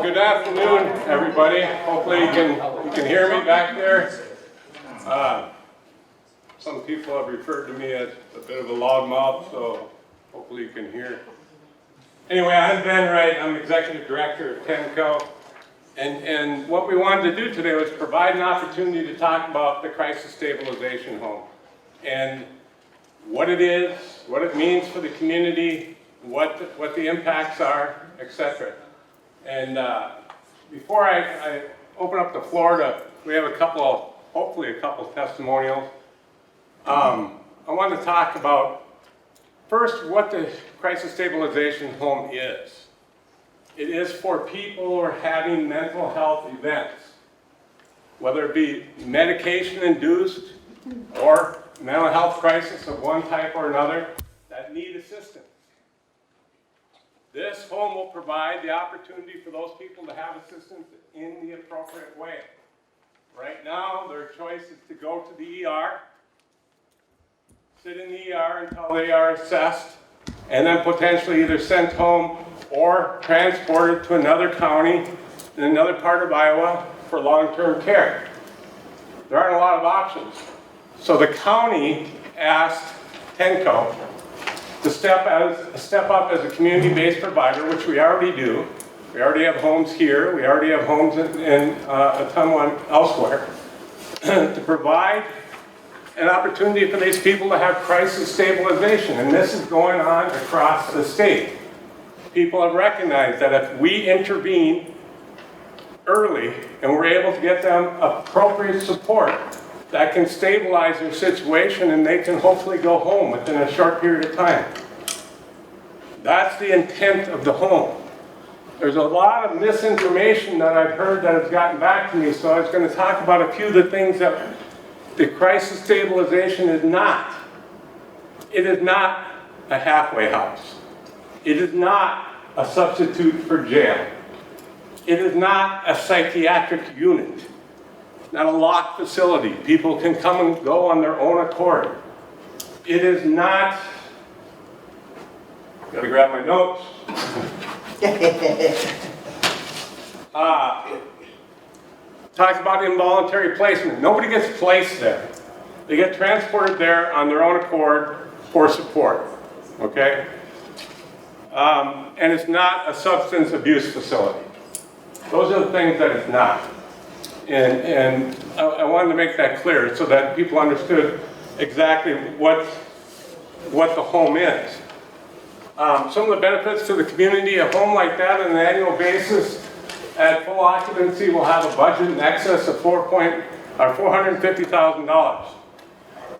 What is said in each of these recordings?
Good afternoon, everybody. Hopefully you can hear me back there. Some people have referred to me as a bit of a loud mouth, so hopefully you can hear. Anyway, I'm Ben Wright. I'm Executive Director of Tenco. And what we wanted to do today was provide an opportunity to talk about the crisis stabilization home and what it is, what it means for the community, what the impacts are, etc. And before I open up the floor we have hopefully a couple testimonials. I want to talk about first what the crisis stabilization home is. It is for people who are having mental health events, whether it be medication-induced or mental health crisis of one type or another that need assistance. This home will provide the opportunity for those people to have assistance in the appropriate way. Right now, their choice is to go to the ER, sit in the ER until they are assessed, and then potentially either sent home or transported to another county in another part of Iowa for long-term care. There aren't a lot of options. So the county asked Tenco to step up as a community-based provider, which we already do. We already have homes here. We already have homes in a ton elsewhere. To provide an opportunity for these people to have crisis stabilization, and this is going on across the state. People have recognized that if we intervene early and we're able to get them appropriate support, that can stabilize their situation and they can hopefully go home within a short period of time. That's the intent of the home. There's a lot of misinformation that I've heard that has gotten back to me, so I was going to talk about a few of the things that the crisis stabilization is not. It is not a halfway house. It is not a substitute for jail. It is not a psychiatric unit. Not a locked facility. People can come and go on their own accord. It is not, gotta grab my notes. Talks about involuntary placement. Nobody gets placed there. They get transported there on their own accord for support, okay? And it's not a substance abuse facility. Those are the things that it's not. And I wanted to make that clear so that people understood exactly what the home is. Some of the benefits to the community, a home like that on an annual basis at full occupancy will have a budget in excess of $450,000.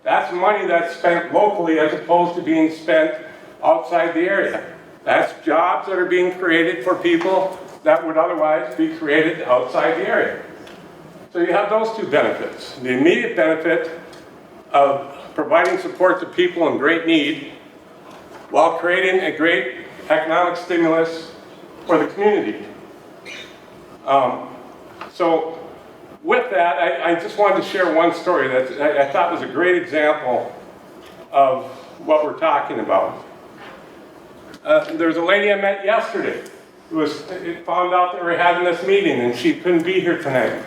That's money that's spent locally as opposed to being spent outside the area. That's jobs that are being created for people that would otherwise be created outside the area. So you have those two benefits. The immediate benefit of providing support to people in great need while creating a great economic stimulus for the community. So with that, I just wanted to share one story that I thought was a great example of what we're talking about. There's a lady I met yesterday who found out that we were having this meeting and she couldn't be here tonight.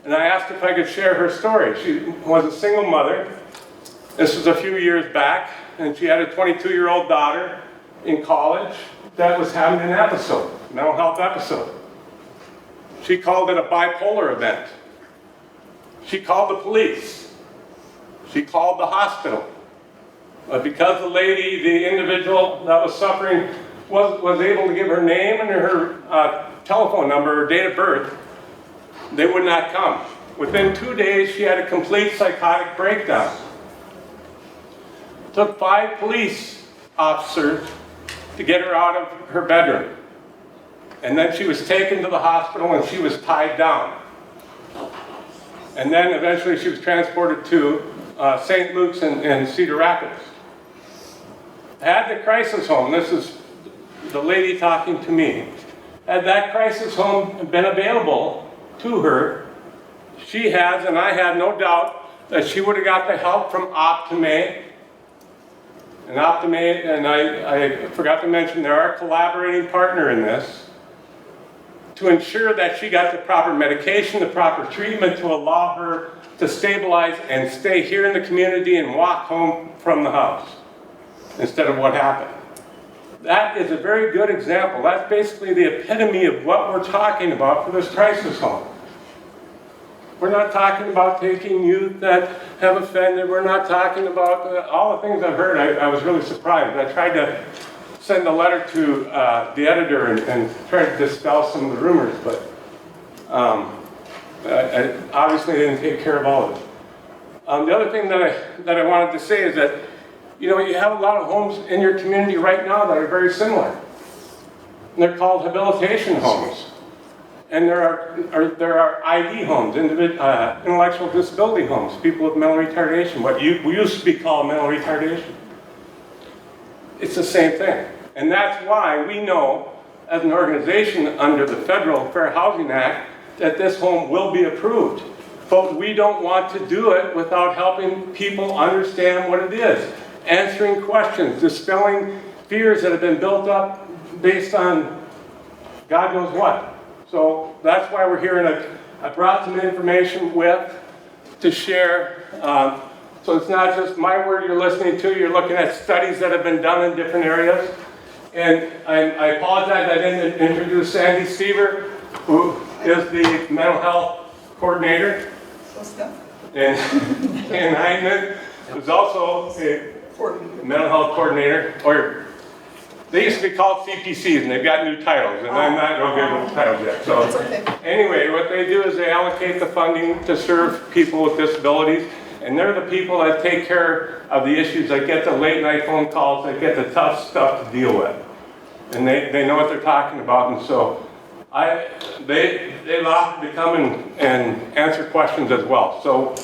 And I asked if I could share her story. She was a single mother. This was a few years back, and she had a 22-year-old daughter in college that was having an episode, mental health episode. She called it a bipolar event. She called the police. She called the hospital. But because the lady, the individual that was suffering, was able to give her name and her telephone number, her date of birth, they would not come. Within 2 days, she had a complete psychotic breakdown. It took 5 police officers to get her out of her bedroom. And then she was taken to the hospital and she was tied down. And then eventually she was transported to St. Luke's in Cedar Rapids. Had the crisis home, this is the lady talking to me, had that crisis home been available to her, she has, and I have no doubt, that she would have got the help from Optimate. And Optimate, and I forgot to mention, they're our collaborating partner in this. to ensure that she got the proper medication, the proper treatment to allow her to stabilize and stay here in the community and walk home from the house instead of what happened. That is a very good example. That's basically the epitome of what we're talking about for this crisis home. We're not talking about taking youth that have offended. We're not talking about all the things I've heard. I was really surprised. I tried to send a letter to the editor and try to dispel some of the rumors, but I obviously didn't take care of all of it. The other thing that I wanted to say is that, you know, you have a lot of homes in your community right now that are very similar. And they're called habilitation homes. And there are ID homes, intellectual disability homes, people with mental retardation, what we used to be called mental retardation. It's the same thing. And that's why we know, as an organization under the Federal Fair Housing Act, that this home will be approved. But we don't want to do it without helping people understand what it is, answering questions, dispelling fears that have been built up based on God knows what. So that's why we're here, and I brought some information to share. So it's not just my word you're listening to, you're looking at studies that have been done in different areas. And I apologize I didn't introduce Sandy Stever, who is the mental health coordinator. And Ken Heineman, who's also a mental health coordinator, or they used to be called CPCs, and they've got new titles, and I'm not real good with the titles yet. So anyway, what they do is they allocate the funding to serve people with disabilities, and they're the people that take care of the issues, that get the late night phone calls, that get the tough stuff to deal with. And they know what they're talking about, and so they offer to come and answer questions as well. So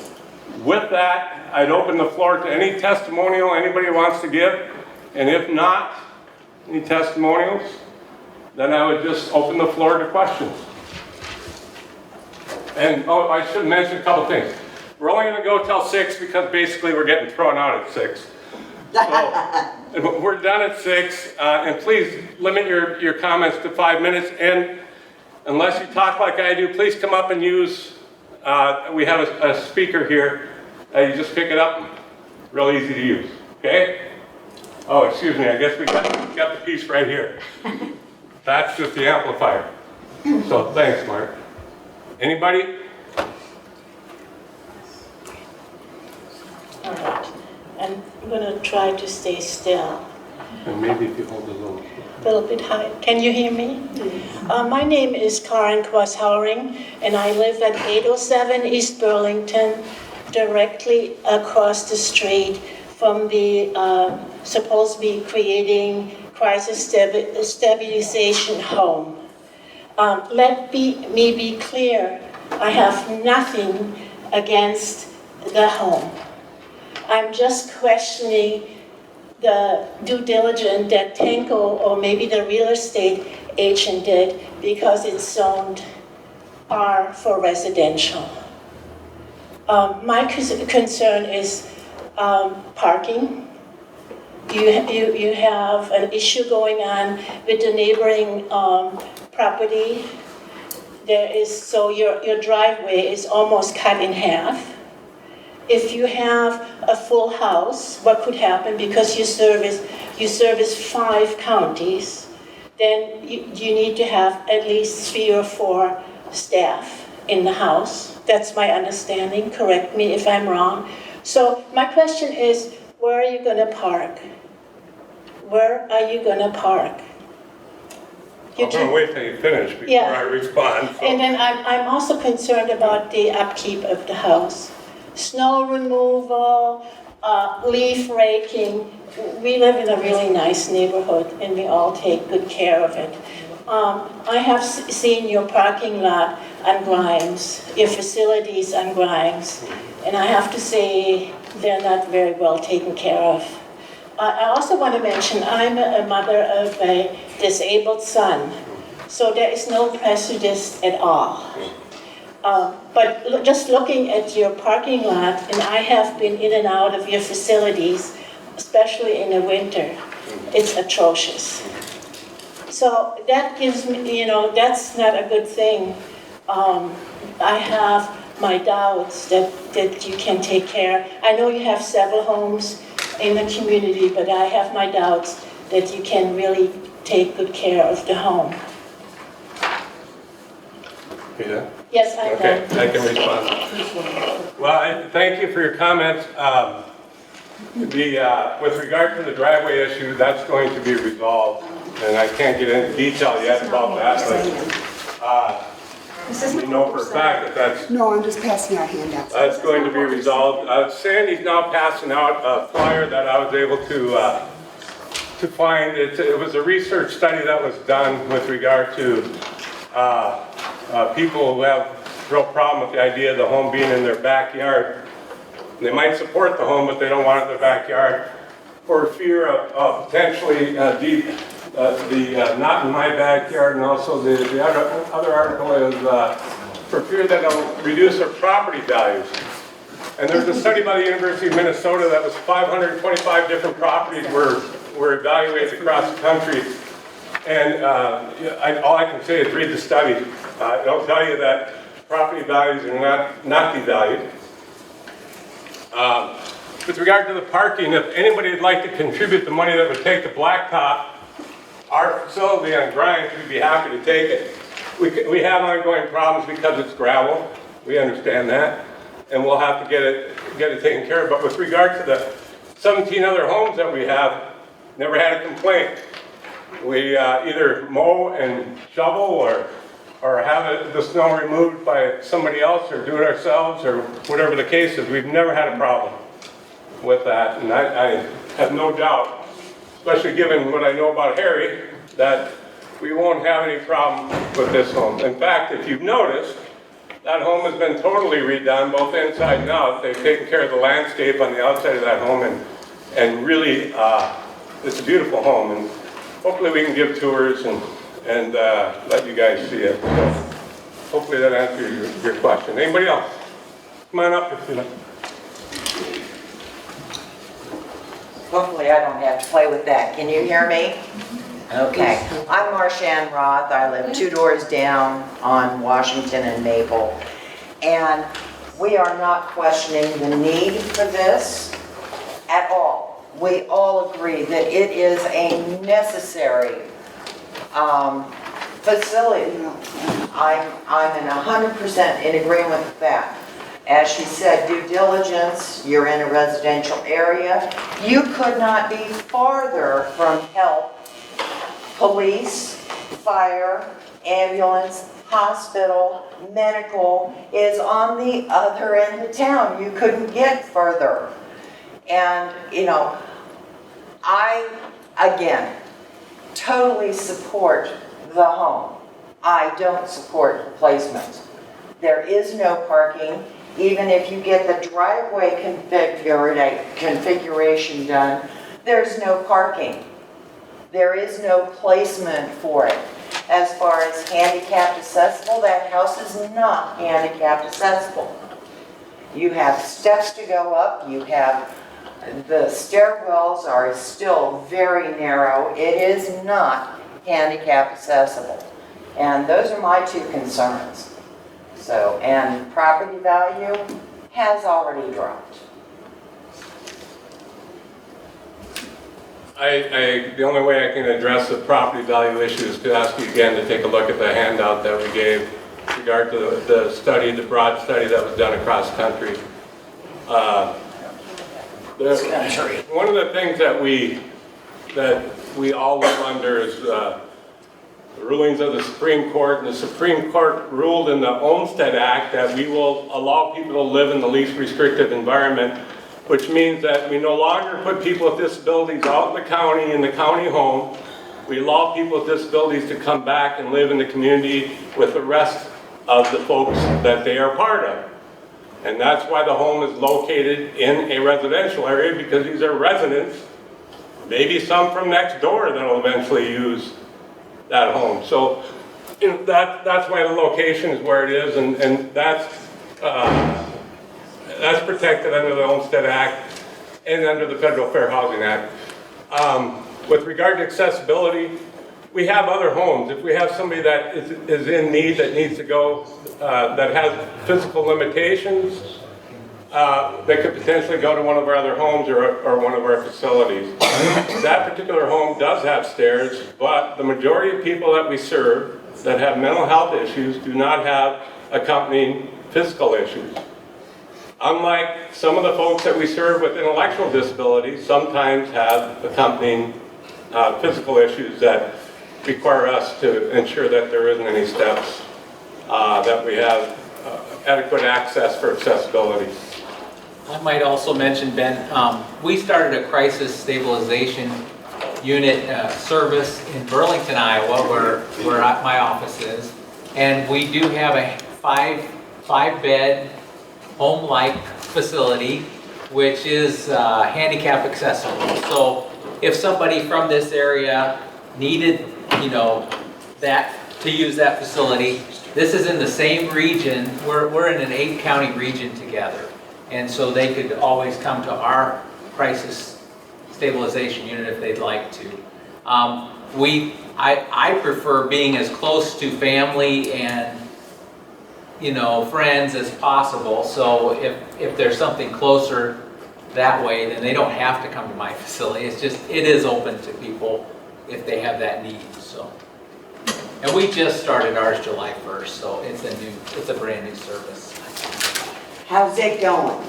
with that, I'd open the floor to any testimonial anybody wants to give, and if not, any testimonials, then I would just open the floor to questions. And oh, I should mention a couple things. We're only going to go till 6 because basically we're getting thrown out at 6. So we're done at 6, and please limit your comments to 5 minutes. And unless you talk like I do, please come up and use. We have a speaker here. You just pick it up. Real easy to use. Okay. Oh, excuse me, I guess we got the piece right here. That's just the amplifier. So thanks, Mark. Anybody? All right. I'm going to try to stay still. And maybe if you hold a little bit high. Can you hear me? My name is Karen Kwas-Howring, and I live at 807 East Burlington, directly across the street from the supposed to be creating crisis stabilization home. Let me be clear, I have nothing against the home. I'm just questioning the due diligence that Tenco or maybe the real estate agent did because it's zoned R for residential. My concern is parking. You have an issue going on with the neighboring property. So your driveway is almost cut in half. If you have a full house, what could happen, because you service 5 counties, then you need to have at least 3 or 4 staff in the house. That's my understanding. Correct me if I'm wrong. So my question is, where are you going to park? Where are you going to park? I'm going to wait till you finish before I respond. So. And then I'm also concerned about the upkeep of the house. Snow removal, leaf raking. We live in a really nice neighborhood, and we all take good care of it. I have seen your parking lot on Grimes, your facilities on Grimes, and I have to say they're not very well taken care of. I also want to mention I'm a mother of a disabled son, so there is no prejudice at all. But just looking at your parking lot, and I have been in and out of your facilities, especially in the winter, it's atrocious. So that gives me, that's not a good thing. I have my doubts that you can take care. I know you have several homes in the community, but I have my doubts that you can really take good care of the home. You done? Yes, I'm Okay, done. I can respond. Well, thank you for your comments. With regard to the driveway issue, that's going to be resolved, and I can't get into detail yet about that, but we know for a fact that that's No, I'm just passing out handouts. That's going to be resolved. Sandy's now passing out a flyer that I was able to find. It was a research study that was done with regard to people who have real problem with the idea of the home being in their backyard. They might support the home, but they don't want it in their backyard for fear of potentially the not in my backyard, and also the other article is for fear that it'll reduce their property values. And there's a study by the University of Minnesota that was 525 different properties were evaluated across the country. And all I can say is read the study. It'll tell you that property values are not devalued. With regard to the parking, if anybody would like to contribute the money that would take the blacktop our facility on Grimes, we'd be happy to take it. We have ongoing problems because it's gravel. We understand that, and we'll have to get it taken care of. But with regard to the 17 other homes that we have, never had a complaint. We either mow and shovel or have the snow removed by somebody else or do it ourselves or whatever the case is. We've never had a problem with that, and I have no doubt, especially given what I know about Harry, that we won't have any problem with this home. In fact, if you've noticed, that home has been totally redone, both inside and out. They've taken care of the landscape on the outside of that home, and really, it's a beautiful home. And hopefully we can give tours and let you guys see it. So hopefully that answers your question. Anybody else? Come on up if you like. Hopefully I don't have to play with that. Can you hear me? Okay. I'm Marshann Roth. I live 2 doors down on Washington and Maple. And we are not questioning the need for this at all. We all agree that it is a necessary facility. I'm in 100% in agreement with that. As she said, due diligence, you're in a residential area. You could not be farther from help. Police, fire, ambulance, hospital, medical is on the other end of town. You couldn't get further. And, I, again, totally support the home. I don't support replacement. There is no parking. Even if you get the driveway configuration done, there's no parking. There is no placement for it. As far as handicapped accessible, that house is not handicapped accessible. You have steps to go up. You have, the stairwells are still very narrow. It is not handicapped accessible. And those are my 2 concerns. So, and property value has already dropped. The only way I can address the property value issue is to ask you again to take a look at the handout that we gave with regard to the study, the broad study that was done across the country. One of the things that we all live under is the rulings of the Supreme Court, and the Supreme Court ruled in the Olmstead Act that we will allow people to live in the least restrictive environment, which means that we no longer put people with disabilities out in the county home. We allow people with disabilities to come back and live in the community with the rest of the folks that they are part of. And that's why the home is located in a residential area, because these are residents, maybe some from next door that will eventually use that home. So that's why the location is where it is, and that's protected under the Olmstead Act and under the Federal Fair Housing Act. With regard to accessibility, we have other homes. If we have somebody that is in need, that needs to go, that has physical limitations, they could potentially go to one of our other homes or one of our facilities. That particular home does have stairs, but the majority of people that we serve that have mental health issues do not have accompanying physical issues. Unlike some of the folks that we serve with intellectual disabilities, sometimes have accompanying physical issues that require us to ensure that there isn't any steps, that we have adequate access for accessibility. I might also mention, Ben, we started a crisis stabilization unit service in Burlington, Iowa, where my office is. And we do have a five-bed home-like facility, which is handicap accessible. So if somebody from this area needed, that to use that facility, this is in the same region. We're in an 8-county region together. And so they could always come to our crisis stabilization unit if they'd like to. I prefer being as close to family and friends as possible. So if there's something closer that way, then they don't have to come to my facility. It is open to people if they have that need. So, and we just started ours July 1st, so it's a brand new service. How's it going?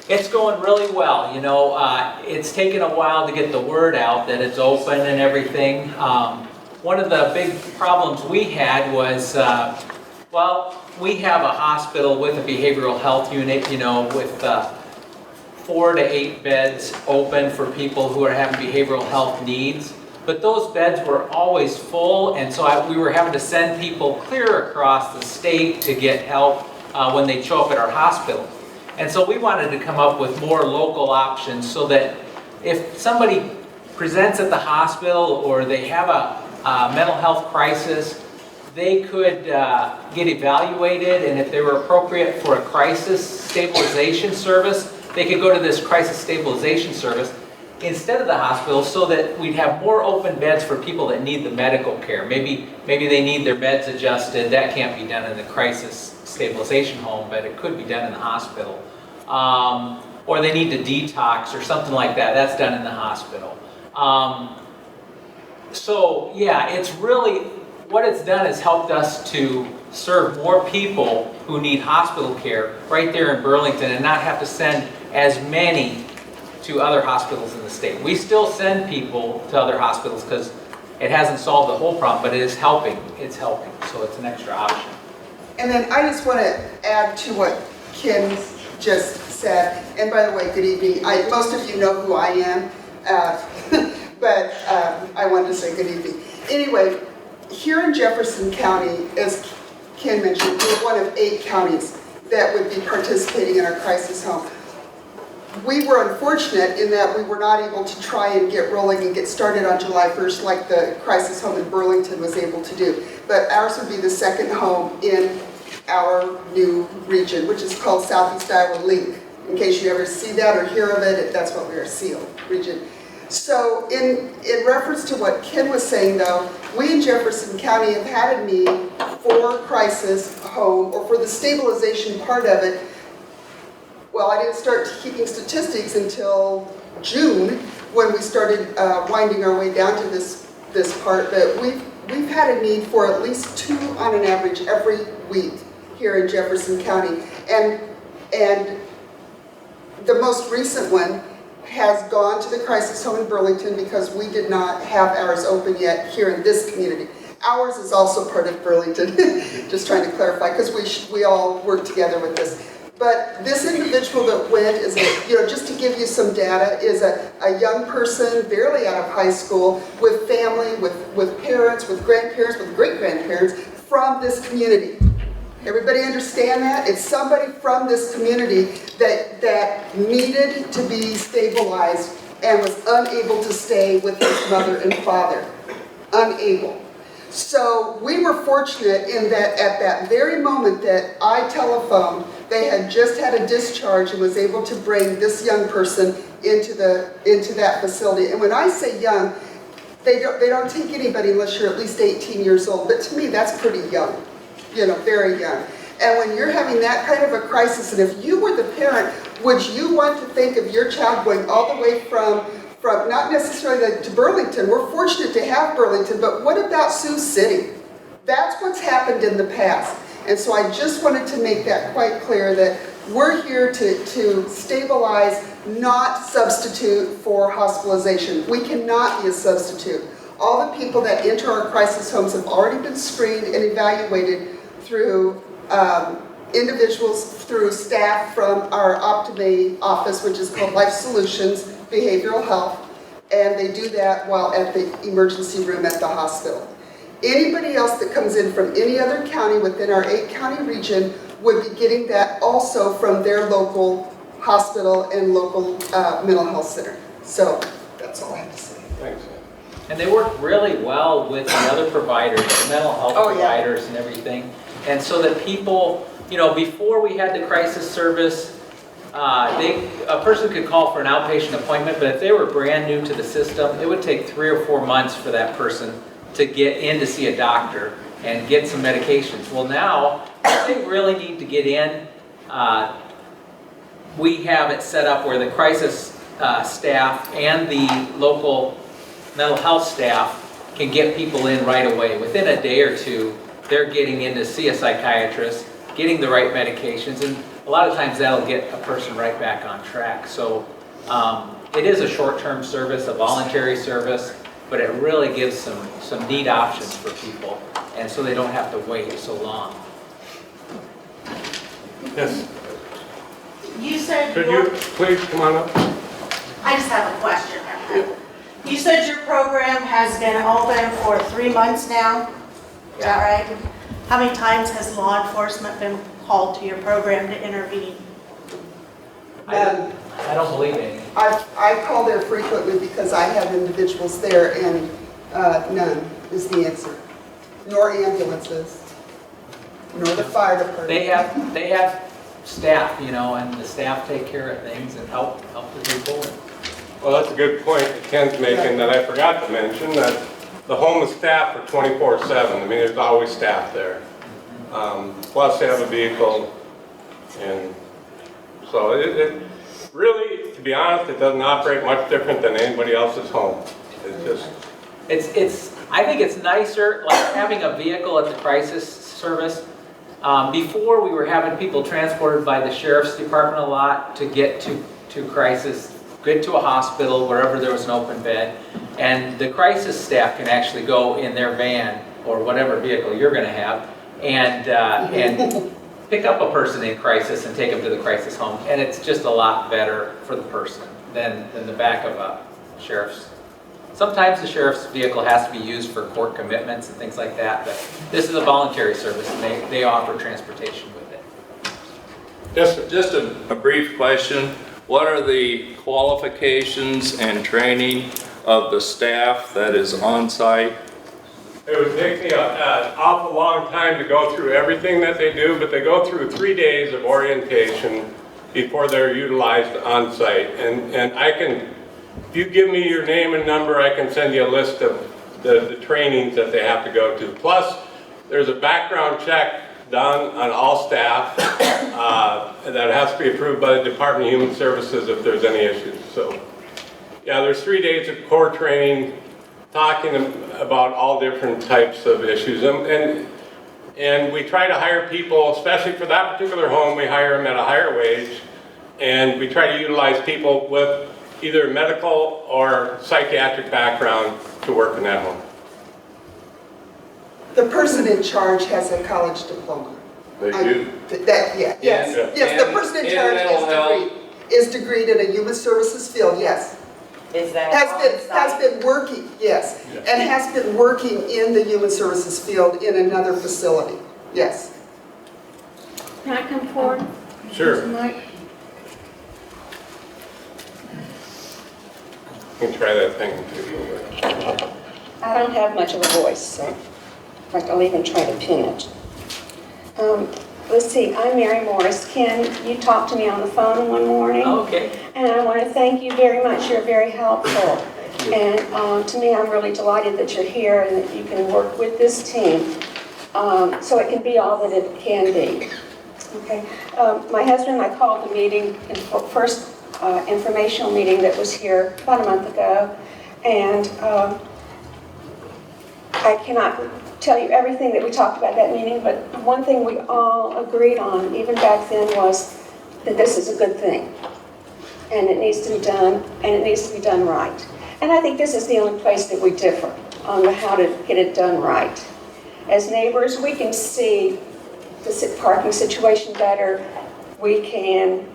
It's going really well. It's taken a while to get the word out that it's open and everything. One of the big problems we had was, we have a hospital with a behavioral health unit, with 4 to 8 beds open for people who are having behavioral health needs. But those beds were always full, and so we were having to send people clear across the state to get help when they show up at our hospital. And so we wanted to come up with more local options so that if somebody presents at the hospital or they have a mental health crisis, they could get evaluated, and if they were appropriate for a crisis stabilization service, they could go to this crisis stabilization service instead of the hospital, so that we'd have more open beds for people that need the medical care. Maybe they need their beds adjusted. That can't be done in the crisis stabilization home, but it could be done in the hospital. Or they need to detox or something like that. That's done in the hospital. So yeah, it's really, what it's done is helped us to serve more people who need hospital care right there in Burlington and not have to send as many to other hospitals in the state. We still send people to other hospitals because it hasn't solved the whole problem, but it is helping. It's helping, so it's an extra option. And then I just want to add to what Ken just said. And by the way, good evening. Most of you know who I am, but I wanted to say good evening. Anyway, here in Jefferson County, as Ken mentioned, we're one of 8 counties that would be participating in our crisis home. We were unfortunate in that we were not able to try and get rolling and get started on July 1st like the crisis home in Burlington was able to do. But ours would be the second home in our new region, which is called Southeast Iowa Link. In case you ever see that or hear of it, that's what we are, SEAL region. So in reference to what Ken was saying though, we in Jefferson County have had a need for crisis home or for the stabilization part of it. Well, I didn't start keeping statistics until June when we started winding our way down to this part, but we've had a need for at least 2 on an average every week here in Jefferson County. And the most recent one has gone to the crisis home in Burlington because we did not have ours open yet here in this community. Ours is also part of Burlington, just trying to clarify, because we all work together with this. But this individual that went is just to give you some data, is a young person barely out of high school with family, with parents, with grandparents, with great-grandparents from this community. Everybody understand that? It's somebody from this community that needed to be stabilized and was unable to stay with his mother and father. Unable. So we were fortunate in that at that very moment that I telephoned, they had just had a discharge and was able to bring this young person into that facility. And when I say young, They don't take anybody unless you're at least 18 years old, but to me, that's pretty young, very young. And when you're having that kind of a crisis, and if you were the parent, would you want to think of your child going all the way from not necessarily to Burlington? We're fortunate to have Burlington, but what about Sioux City? That's what's happened in the past. And so I just wanted to make that quite clear that we're here to stabilize, not substitute for hospitalization. We cannot be a substitute. All the people that enter our crisis homes have already been screened and evaluated through individuals, through staff from our Optime office, which is called Life Solutions Behavioral Health, and they do that while at the emergency room at the hospital. Anybody else that comes in from any other county within our 8-county region would be getting that also from their local hospital and local mental health center. So that's all I have to say. Thanks. And they work really well with the other providers, the mental health Oh, yeah. providers and everything. And so that people, before we had the crisis service, a person could call for an outpatient appointment, but if they were brand new to the system, it would take 3 or 4 months for that person to get in to see a doctor and get some medications. Well, now, if they really need to get in, we have it set up where the crisis staff and the local mental health staff can get people in right away. Within a day or two, they're getting in to see a psychiatrist, getting the right medications, and a lot of times that'll get a person right back on track. So it is a short-term service, a voluntary service, but it really gives some neat options for people, and so they don't have to wait so long. Yes, You said could you please come on up? I just have a question. You said your program has been open for 3 months now? Is that right? How many times has law enforcement been called to your program to intervene? None. I don't believe any. I call there frequently because I have individuals there, and none is the answer. Nor ambulances, nor the fire department. They have staff, and the staff take care of things and help the people. Well, that's a good point that Ken's making that I forgot to mention, that the home is staffed for 24/7. I mean, there's always staff there. Plus they have a vehicle, and so it really, to be honest, it doesn't operate much different than anybody else's home. It's just, I think it's nicer, like having a vehicle at the crisis service. Before, we were having people transported by the sheriff's department a lot to get to crisis, get to a hospital, wherever there was an open bed. And the crisis staff can actually go in their van, or whatever vehicle you're gonna have, and pick up a person in crisis and take them to the crisis home. And it's just a lot better for the person than the back of a sheriff's. Sometimes the sheriff's vehicle has to be used for court commitments and things like that, but this is a voluntary service, and they offer transportation with it. yes, sir. Just a brief question. What are the qualifications and training of the staff that is on site? It would take me an awful long time to go through everything that they do, but they go through 3 days of orientation before they're utilized on site. And I can, if you give me your name and number, I can send you a list of the trainings that they have to go to. Plus, there's a background check done on all staff that has to be approved by the Department of Human Services if there's any issues. So, yeah, there's 3 days of core training, talking about all different types of issues. And we try to hire people, especially for that particular home, we hire them at a higher wage. And we try to utilize people with either medical or psychiatric background to work in that home. The person in charge has a college diploma. They do? Yes, yes, the person in charge is degreed in a human services field, yes. Is that Has been working, yes, and has been working in the human services field in another facility, yes. Can I come forward? Sure. Mr. Mike? You can try that thing too. I don't have much of a voice, so I'll even try to pin it. Let's see, I'm Mary Morris. Ken, you talked to me on the phone one morning. Okay. And I want to thank you very much. You're very helpful. And to me, I'm really delighted that you're here and that you can work with this team so it can be all that it can be. Okay. My husband and I called the meeting, first informational meeting that was here about a month ago, and I cannot tell you everything that we talked about at that meeting, but one thing we all agreed on, even back then, was that this is a good thing. And it needs to be done, and it needs to be done right. And I think this is the only place that we differ on how to get it done right. As neighbors, we can see the parking situation better. We can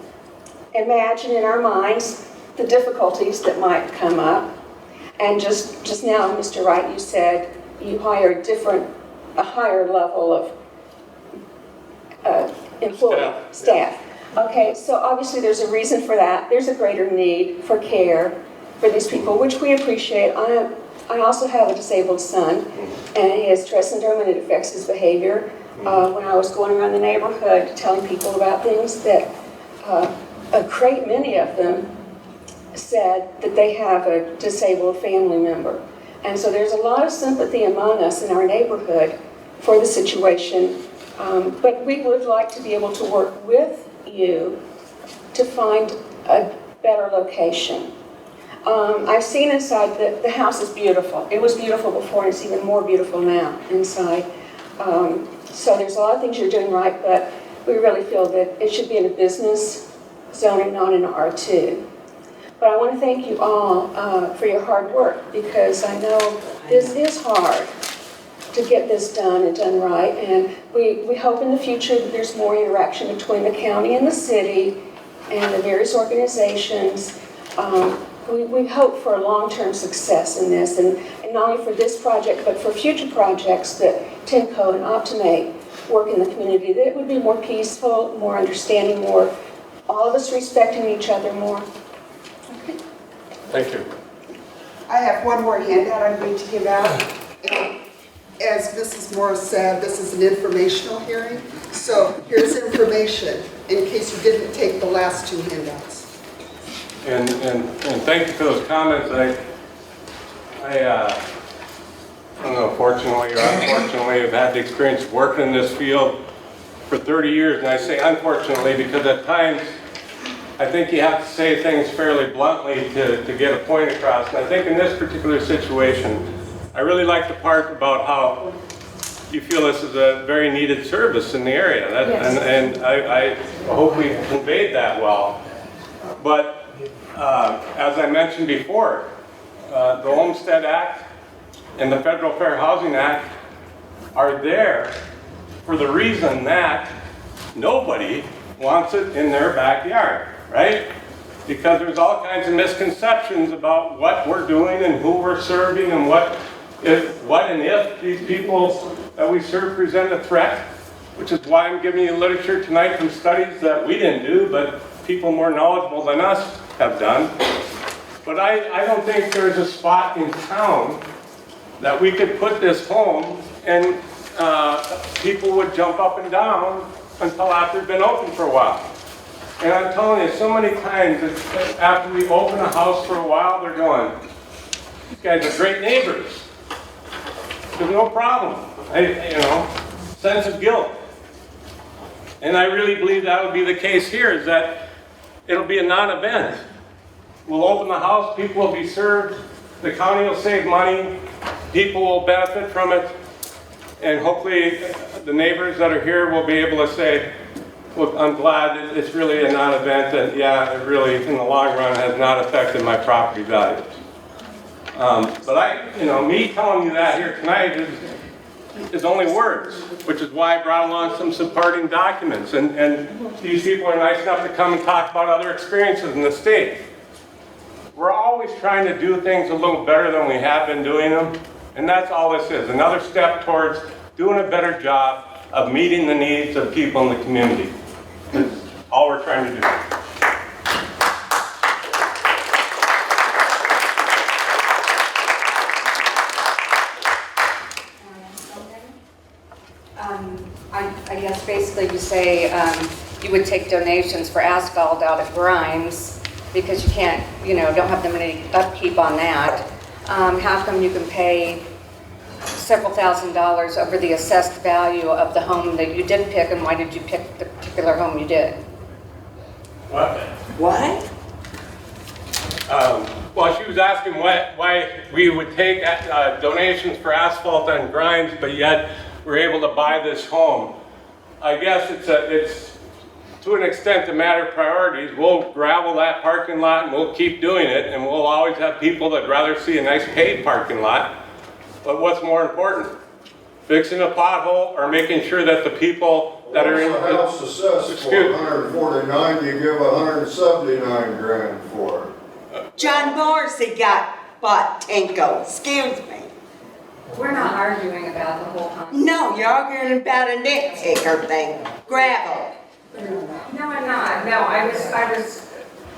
imagine in our minds the difficulties that might come up. And just now, Mr. Wright, you said you hire a higher level of employee, staff. Okay, so obviously there's a reason for that. There's a greater need for care for these people, which we appreciate. I also have a disabled son, and he has stress syndrome, and it affects his behavior. When I was going around the neighborhood telling people about things, that a great many of them said that they have a disabled family member. And so there's a lot of sympathy among us in our neighborhood for the situation, but we would like to be able to work with you to find a better location. I've seen inside, the house is beautiful. It was beautiful before, and it's even more beautiful now inside. So there's a lot of things you're doing right, but we really feel that it should be in a business zone and not in R2. But I want to thank you all for your hard work, because I know this is hard to get this done and done right. And we hope in the future that there's more interaction between the county and the city and the various organizations. We hope for a long-term success in this, and not only for this project, but for future projects that Tenco and Optimate work in the community, that it would be more peaceful, more understanding, more all of us respecting each other more. Okay. Thank you. I have one more handout I'm going to give out. As Mrs. Morris said, this is an informational hearing, so here's information in case you didn't take the last two handouts. And thank you for those comments. I don't know, fortunately or unfortunately, I've had the experience of working in this field for 30 years, and I say unfortunately because at times I think you have to say things fairly bluntly to get a point across. And I think in this particular situation, I really like the part about how you feel this is a very needed service in the area. Yes. And I hope we conveyed that well. But as I mentioned before, the Olmstead Act and the Federal Fair Housing Act are there for the reason that nobody wants it in their backyard, right? Because there's all kinds of misconceptions about what we're doing and who we're serving and what and if these people that we serve present a threat, which is why I'm giving you literature tonight from studies that we didn't do, but people more knowledgeable than us have done. But I don't think there's a spot in town that we could put this home and people would jump up and down until after it's been open for a while. And I'm telling you, so many times after we open a house for a while, they're going, these guys are great neighbors. There's no problem. Sense of guilt. And I really believe that'll be the case here, is that it'll be a non-event. We'll open the house, people will be served, the county will save money, people will benefit from it, and hopefully the neighbors that are here will be able to say, look, I'm glad it's really a non-event, and yeah, it really, in the long run, has not affected my property values. But me telling you that here tonight is only words, which is why I brought along some supporting documents. And these people are nice enough to come and talk about other experiences in the state. We're always trying to do things a little better than we have been doing them. And that's all this is, another step towards doing a better job of meeting the needs of people in the community. That's all we're trying to do. I guess basically you say you would take donations for asphalt out at Grimes because you can't, don't have the money upkeep on that. how come you can pay several $1,000s over the assessed value of the home that you did pick, and why did you pick the particular home you did? What? What? Well, she was asking why we would take donations for asphalt and grinds, but yet we're able to buy this home. I guess it's to an extent a matter of priorities. We'll gravel that parking lot and we'll keep doing it, and we'll always have people that'd rather see a nice paved parking lot. But what's more important? Fixing a pothole or making sure that the people that are in... What's the house assessed for 149, you give 179 grand for it? John Morrissey got bought Tenco, excuse me. We're not arguing about the whole concept. No, you're arguing about a nitpicker thing, gravel. No, I'm not. No, I was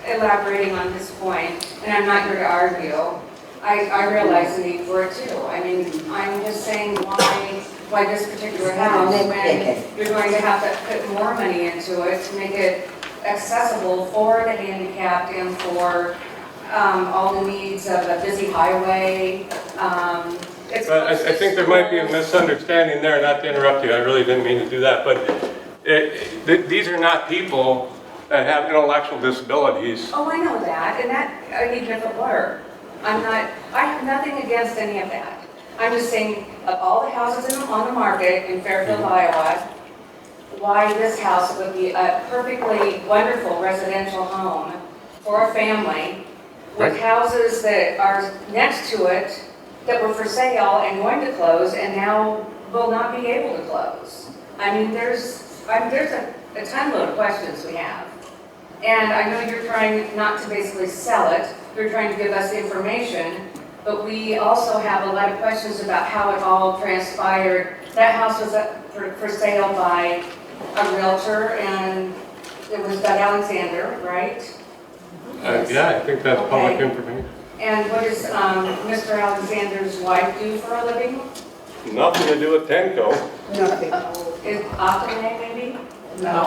elaborating on this point, and I'm not here to argue. I realize the need for it too. I mean, I'm just saying why this particular house, when you're going to have to put more money into it to make it accessible for the handicapped and for all the needs of a busy highway. I think there might be a misunderstanding there, not to interrupt you, I really didn't mean to do that, but these are not people that have intellectual disabilities. Oh, I know that, and that I need different word. I have nothing against any of that. I'm just saying, of all the houses on the market in Fairfield, Iowa, why this house would be a perfectly wonderful residential home for a family with houses that are next to it that were for sale and going to close and now will not be able to close. I mean, there's a ton load of questions we have. And I know you're trying not to basically sell it, you're trying to give us information, but we also have a lot of questions about how it all transpired. That house was up for sale by a realtor, and it was Doug Alexander, right? Yeah, I think that's public information. And what does Mr. Alexander's wife do for a living? Nothing to do with Tenco. Nothing. Is Optimate maybe? No.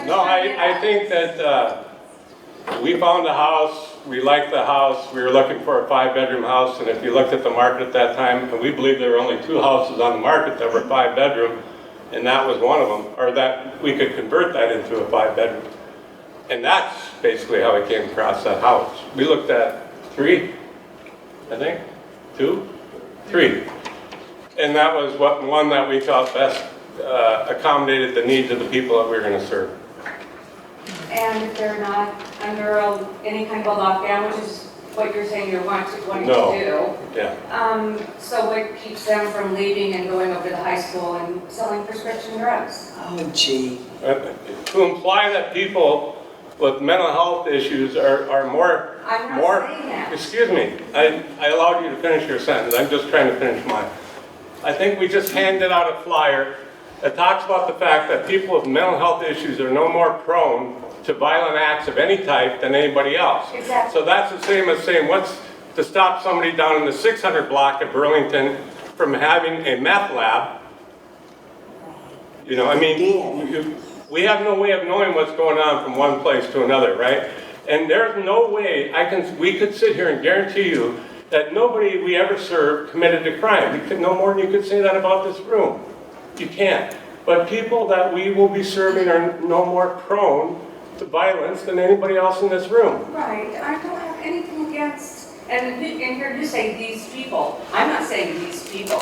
No, I think that we found a house, we liked the house, we were looking for a 5-bedroom house, and if you looked at the market at that time, and we believe there were only 2 houses on the market that were 5-bedroom, and that was one of them, or that we could convert that into a 5-bedroom. And that's basically how we came across that house. We looked at 3, I think, 2, 3. And that was one that we felt best accommodated the needs of the people that we were going to serve. And if they're not under any kind of a lockdown, which is what you're saying you're wanting No. to do. Yeah. So what keeps them from leaving and going over to the high school and selling prescription drugs? Oh, gee. To imply that people with mental health issues are more... I'm not saying that. Excuse me, I allowed you to finish your sentence, I'm just trying to finish mine. I think we just handed out a flyer that talks about the fact that people with mental health issues are no more prone to violent acts of any type than anybody else. Exactly. So that's the same as saying, what's to stop somebody down in the 600 block of Burlington from having a meth lab? You know, I mean, we have no way of knowing what's going on from one place to another, right? And there's no way we could sit here and guarantee you that nobody we ever served committed a crime. No more than you could say that about this room. You can't. But people that we will be serving are no more prone to violence than anybody else in this room. Right, I don't have anything against, and here you say these people. I'm not saying these people.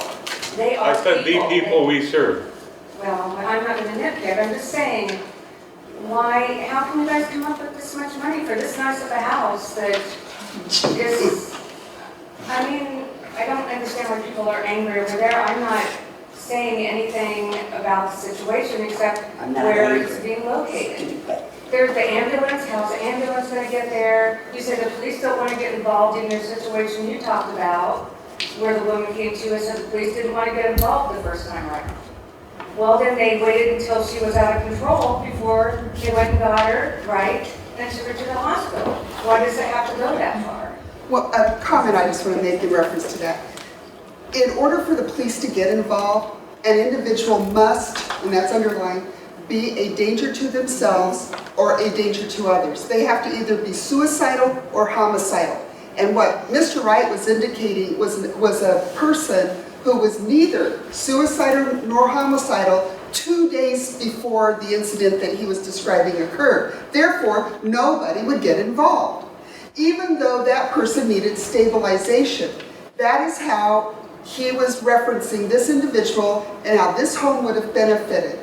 They are I said the people we serve. Well, I'm not going to nitpick, I'm just saying, how can you guys come up with this much money for this nice of a house that is, I mean, I don't understand why people are angry over there. I'm not saying anything about the situation except where it's being located. There's the ambulance, how's the ambulance going to get there? You said the police don't want to get involved in your situation you talked about, where the woman came to you and said the police didn't want to get involved the first time around. Well, then they waited until she was out of control before they went and got her, right, and took her to the hospital. Why does it have to go that far? Well, a comment I just want to make in reference to that. In order for the police to get involved, an individual must, and that's underlined, be a danger to themselves or a danger to others. They have to either be suicidal or homicidal. And what Mr. Wright was indicating was a person who was neither suicidal nor homicidal 2 days before the incident that he was describing occurred. Therefore, nobody would get involved, even though that person needed stabilization. That is how he was referencing this individual and how this home would have benefited.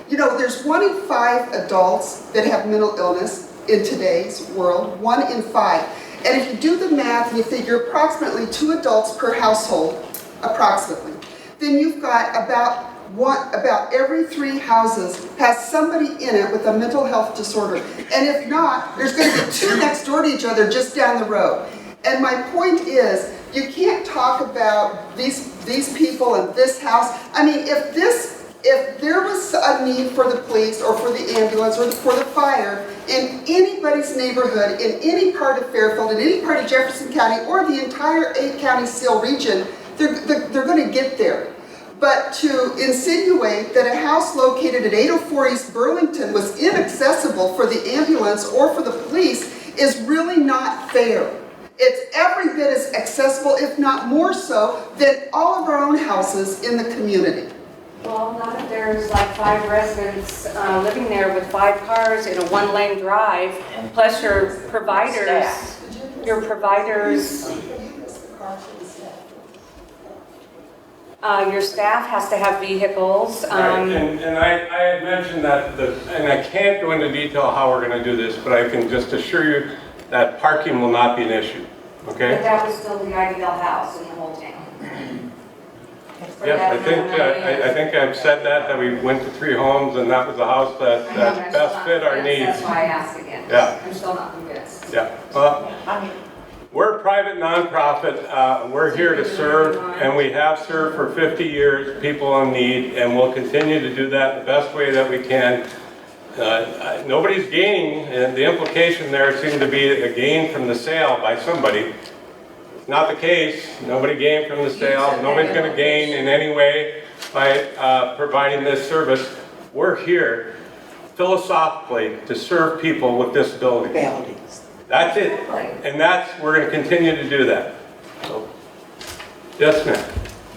You know, there's 1 in 5 adults that have mental illness in today's world, 1 in 5. And if you do the math and you figure approximately 2 adults per household, approximately, then you've got about every 3 houses has somebody in it with a mental health disorder. And if not, there's going to be 2 next door to each other just down the road. And my point is, you can't talk about these people in this house. I mean, if there was a need for the police or for the ambulance or for the fire in anybody's neighborhood, in any part of Fairfield, in any part of Jefferson County, or the entire 8-county Seal region, they're going to get there. But to insinuate that a house located at 804 East Burlington was inaccessible for the ambulance or for the police is really not fair. It's every bit as accessible, if not more so, than all of our own houses in the community. Well, not if there's like 5 residents living there with 5 cars in a 1-lane drive, plus your providers, your staff has to have vehicles. Right, and I had mentioned that, and I can't go into detail how we're going to do this, but I can just assure you that parking will not be an issue, okay? But that was still the ideal house in the whole town. Yes, I think I've said that we went to 3 homes and that was the house that best fit our needs. That's why I asked again. Yeah. I'm still not convinced. Yeah. We're a private nonprofit. We're here to serve, and we have served for 50 years people in need, and we'll continue to do that the best way that we can. Nobody's gaining, and the implication there seemed to be a gain from the sale by somebody. It's not the case. Nobody gained from the sale. Nobody's going to gain in any way by providing this service. We're here philosophically to serve people with disabilities. That's it. And we're going to continue to do that. So, yes, ma'am.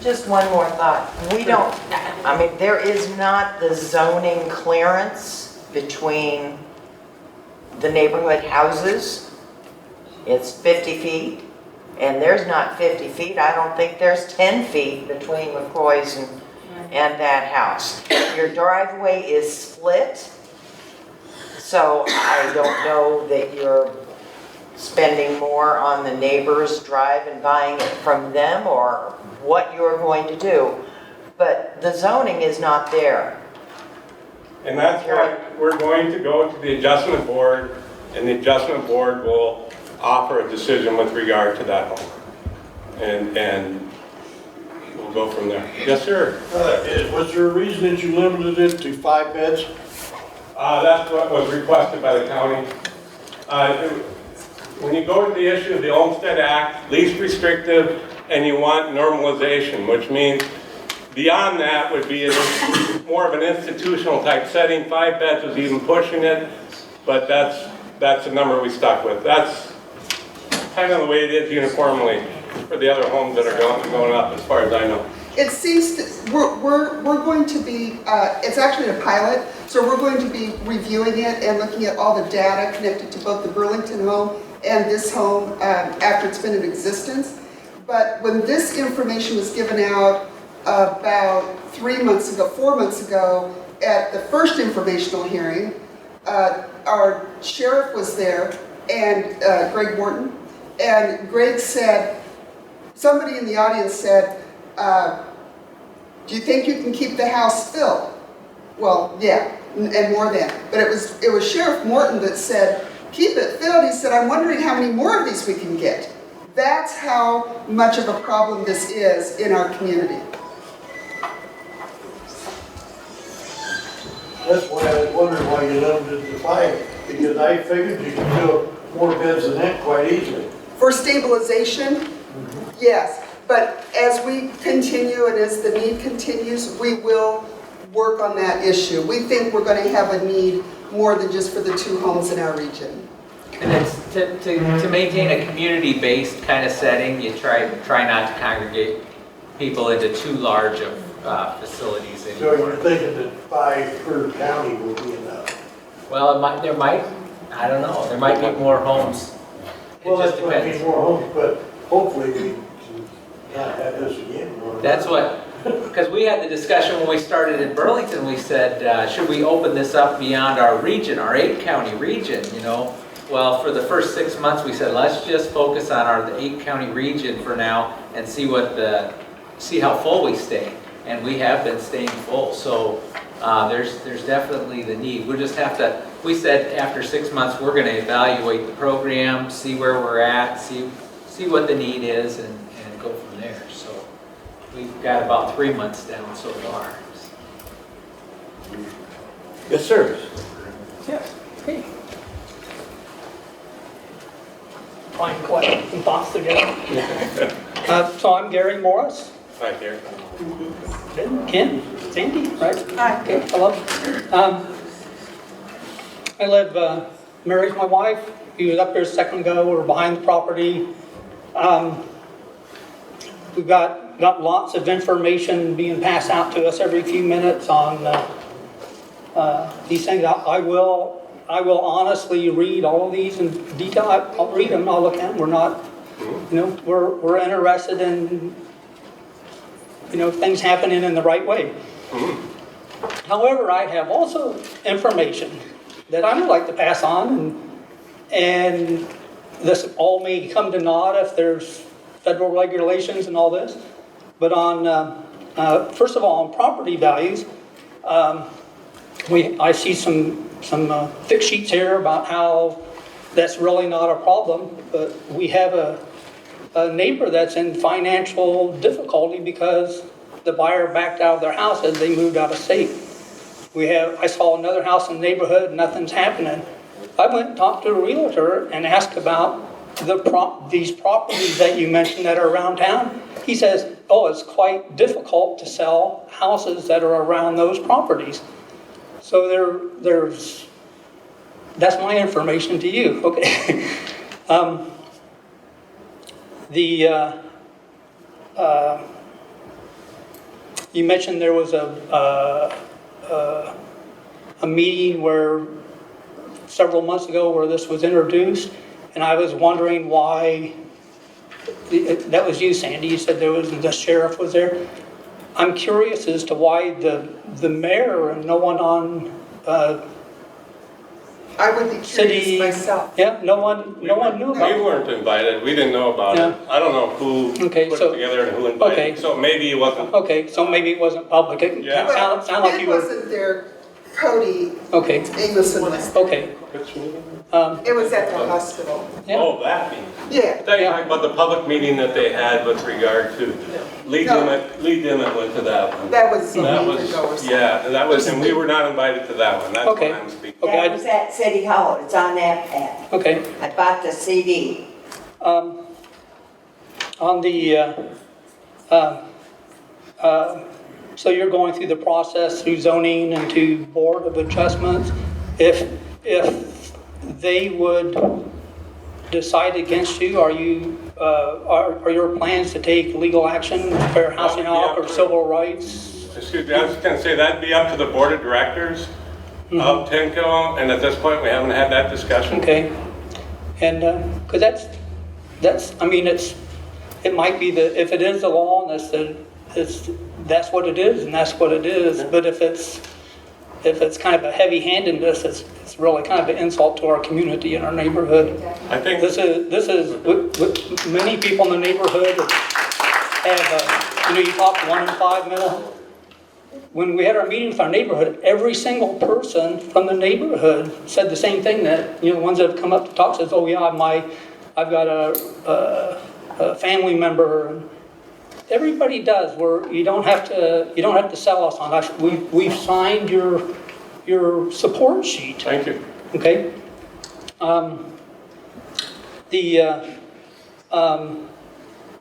Just one more thought. There is not the zoning clearance between the neighborhood houses. It's 50 feet, and there's not 50 feet. I don't think there's 10 feet between McCoy's and that house. Your driveway is split, so I don't know that you're spending more on the neighbor's drive and buying it from them or what you're going to do. But the zoning is not there. And that's why we're going to go to the adjustment board, and the adjustment board will offer a decision with regard to that home. And we'll go from there. Yes, sir? Was there a reason that you limited it to 5 beds? That's what was requested by the county. When you go to the issue of the Olmstead Act, least restrictive, and you want normalization, which means beyond that would be more of an institutional type setting. 5 beds was even pushing it, but that's the number we stuck with. That's kind of the way it is uniformly for the other homes that are going up, as far as I know. It seems we're going to be, it's actually a pilot, so we're going to be reviewing it and looking at all the data connected to both the Burlington home and this home after it's been in existence. But when this information was given out about 4 months ago at the first informational hearing, our sheriff was there, and Greg Morton, and Greg said, somebody in the audience said, do you think you can keep the house filled? Well, yeah, and more than. But it was Sheriff Morton that said, keep it filled. He said, I'm wondering how many more of these we can get. That's how much of a problem this is in our community. That's why I was wondering why you limited it to 5, because I figured you could fill more beds than that quite easily. For stabilization, yes. But as we continue and as the need continues, we will work on that issue. We think we're going to have a need more than just for the 2 homes in our region. And it's to maintain a community-based kind of setting, you try not to congregate people into too large of facilities So anymore. you're thinking that 5 per county will be enough? Well, there might, I don't know, there might be more homes. It Well, just that's what I mean, depends. more homes, but hopefully we can not have this again. That's what, because we had the discussion when we started in Burlington, we said, should we open this up beyond our region, our 8-county region, you know? Well, for the first 6 months, we said, let's just focus on the 8-county region for now and see how full we stay. And we have been staying full, so there's definitely the need. We'll just have to, we said after 6 months, we're gonna evaluate the program, see where we're at, see what the need is, and go from there. So we've got about 3 months down so far. Yes, sir. Yes. Hey. Fine, quiet, and thoughts together. So I'm Gary Morris. Right here. Ken, Sandy, right? Hi. Okay, hello. I live, Mary's my wife. He was up there a second ago. We're behind the property. We've got lots of information being passed out to us every few minutes on these things. I will honestly read all of these in detail. I'll read them, I'll look at them. We're not, you know, we're interested in, you know, things happening in the right way. However, I have also information that I would like to pass on, and this all may come to naught if there's federal regulations and all this. But on, first of all, on property values, I see some thick sheets here about how that's really not a problem, but we have a neighbor that's in financial difficulty because the buyer backed out of their house as they moved out of state. I saw another house in the neighborhood, nothing's happening. I went and talked to a realtor and asked about these properties that you mentioned that are around town. He says, oh, it's quite difficult to sell houses that are around those properties. So that's my information to you, okay? You mentioned there was a meeting where several months ago where this was introduced, and I was wondering why. That was you, Sandy. You said the sheriff was there. I'm curious as to why the mayor and no one on I would be curious city myself. Yeah, no one knew about We it. weren't invited, we didn't know about it. I don't know who Okay, put so- it together and who invited, okay. so maybe it wasn't. Okay, so maybe it wasn't public. It Yeah. sound like Ken you were. wasn't there, Cody Okay, Amison was. okay. Which meeting? It was at the hospital. Yeah. Oh, that meeting. Yeah. I thought you were talking about the public meeting that they had with regard to, Lee No. Dimmitt went to that one. That was a That week was, ago or something. yeah, and that was, and we were not invited to that one, that's what Okay. I'm speaking. Okay, That was at City Hall, it's on that pad. Okay. I bought the CD. On the, so you're going through the process through zoning and to Board of Adjustments. If they would decide against you, are your plans to take legal action, Fair Housing Act or civil rights? Excuse me, I was gonna say, that'd be up to the board of directors of Tenco, and at this point, we haven't had that discussion. Okay, and, because that's, I mean, it might be if it is the law, and that's what it is, and that's what it is, but if it's kind of a heavy-handedness, it's really kind of an insult to our community and our neighborhood. I think, This is, many people in the neighborhood have, you talk to 1 in 5 mental. When we had our meeting with our neighborhood, every single person from the neighborhood said the same thing, that, the ones that have come up to talk says, oh yeah, I've got a family member. Everybody does, you don't have to sell us on that. We've signed your support sheet. thank you. Okay. I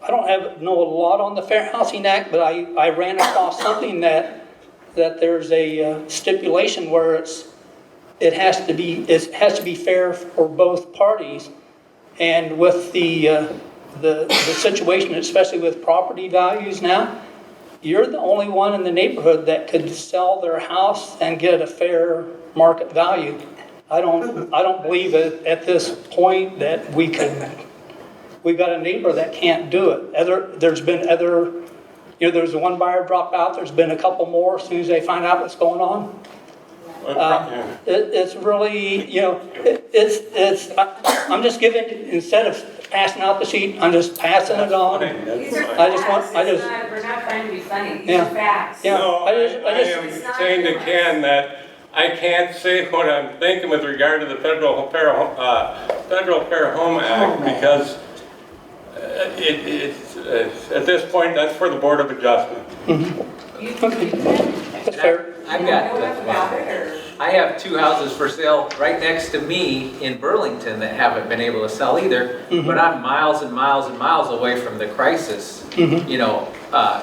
don't know a lot on the Fair Housing Act, but I ran across something that that there's a stipulation where it has to be fair for both parties. And with the situation, especially with property values now, you're the only one in the neighborhood that could sell their house and get a fair market value. I don't believe at this point that we've got a neighbor that can't do it. There's been other, there's one buyer drop out, there's been a couple more as soon as they find out what's going on. It's really, I'm just giving, instead of passing out the sheet, I'm just passing it on. These are I just facts. want- We're not trying to be funny. These Yeah. are facts. Yeah. No, I I just- am saying to Ken that I can't say what I'm thinking with regard to the Federal Fair Home Act because it's at this point, that's for the Board of Adjustment. That's fair. I've got, I have 2 houses for sale right next to me in Burlington that haven't been able to sell either, but I'm miles and miles and miles away from the crisis,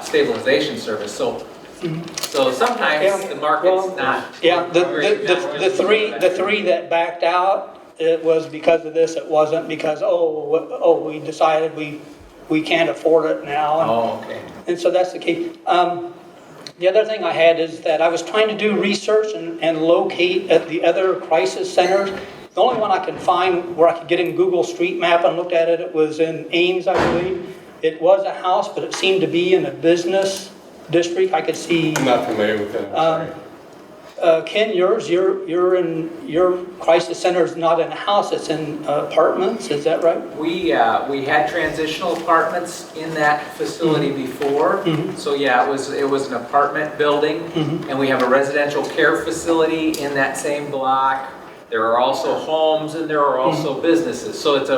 stabilization service. So sometimes the market's not. Yeah, the three that backed out, it was because of this. It wasn't because, we decided we can't afford it now. Oh, okay. And so that's the key. The other thing I had is that I was trying to do research and locate at the other crisis centers. The only one I could find where I could get in Google Street Map and looked at it, it was in Ames, I believe. It was a house, but it seemed to be in a business district. I could see. I'm not familiar with that, I'm sorry. Ken, your crisis center is not in a house, it's in apartments, is that right? We had transitional apartments in that facility before. So yeah, it was an apartment building, and we have a residential care facility in that same block. There are also homes and there are also businesses. So it's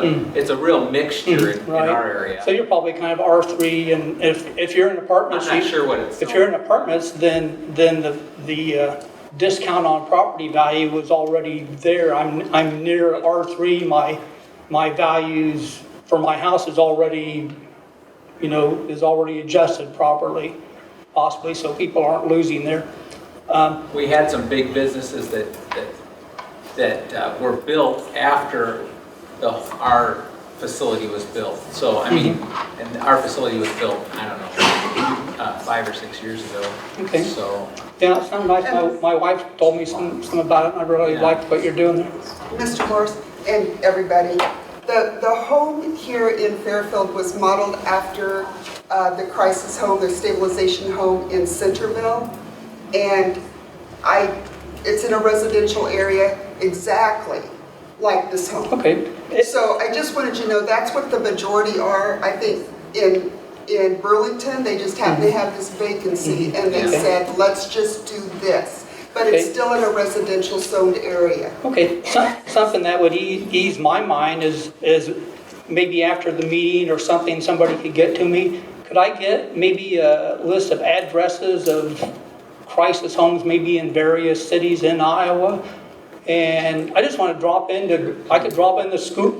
a real mixture in our area. So you're probably kind of R3, and if you're in apartments, I'm not sure what it's. if you're in apartments, then the discount on property value was already there. I'm near R3. My values for my house is already adjusted properly, possibly, so people aren't losing there. We had some big businesses that were built after our facility was built. So I mean, and our facility was built, I don't know, 5 or 6 years ago. Okay. So. Yeah, it sounds nice. My wife told me some about it, and I really liked what you're doing there. Mr. Morris and everybody, the home here in Fairfield was modeled after the crisis home, the stabilization home in Centerville. And it's in a residential area exactly like this home. Okay. So I just wanted you to know that's what the majority are. I think in Burlington, they just happen to have this vacancy and they said, let's just do this. But it's still in a residential zoned area. Okay, something that would ease my mind is maybe after the meeting or something, somebody could get to me. Could I get maybe a list of addresses of crisis homes maybe in various cities in Iowa? And I just want to drop into the